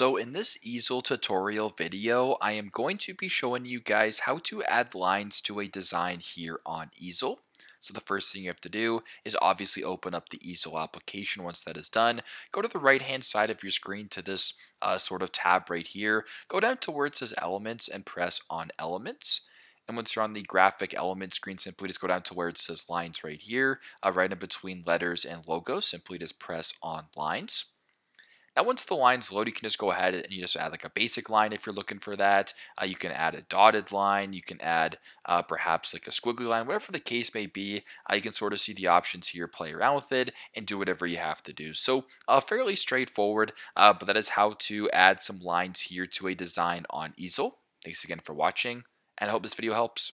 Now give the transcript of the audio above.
So in this easel tutorial video, I am going to be showing you guys how to add lines to a design here on Easel. So the first thing you have to do is obviously open up the Easel application. Once that is done, go to the right hand side of your screen to this sort of tab right here. Go down to where it says elements and press on elements. And once you're on the graphic element screen, simply just go down to where it says lines right here, right in between letters and logos. Simply just press on lines. Now, once the lines load, you can just go ahead and you just add like a basic line if you're looking for that. You can add a dotted line. You can add perhaps like a squiggly line, whatever the case may be. You can sort of see the options here, play around with it, and do whatever you have to do. So fairly straightforward, but that is how to add some lines here to a design on Easel. Thanks again for watching, and I hope this video helps.